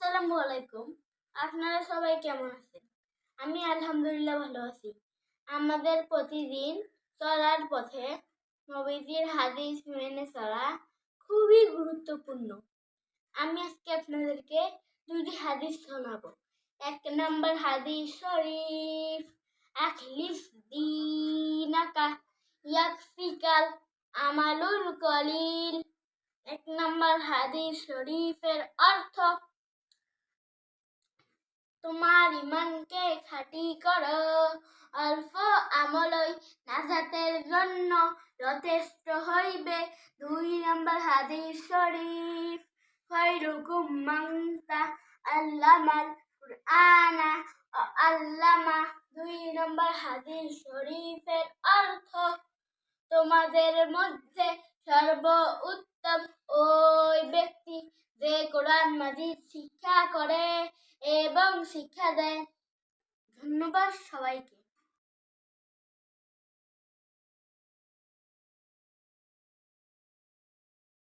আসসালামু আলাইকুম। আপনারা সবাই কেমন আছেন? আমি আলহামদুলিল্লাহ ভালো আছি। আমাদের প্রতিদিন চলার পথে নবীজির হাদিস মেনে চলা খুবই গুরুত্বপূর্ণ। আমি আজকে আপনাদেরকে দুইটি হাদিস শোনাবো। ১ নম্বর হাদিস শরীফ, আখলিস দীনাকা ইয়াকফিকাল আমালুল কলিল। ১ নম্বর হাদিস শরীফের অর্থ, তোমার ইমানকে খাঁটি করো, অল্প আমলই নাজাতের জন্য যথেষ্ট হইবে। ২ নম্বর হাদিস শরীফ, খায়রুকুম মান তাআল্লামাল কুরআনা ওয়া আল্লামা। ২ নম্বর হাদিস শরীফের অর্থ, তোমাদের মধ্যে সর্বোত্তম ওই ব্যক্তি যে কোরআন মাজিদ শিক্ষা করে এবং শিক্ষা দেয়। ধন্যবাদ সবাইকে।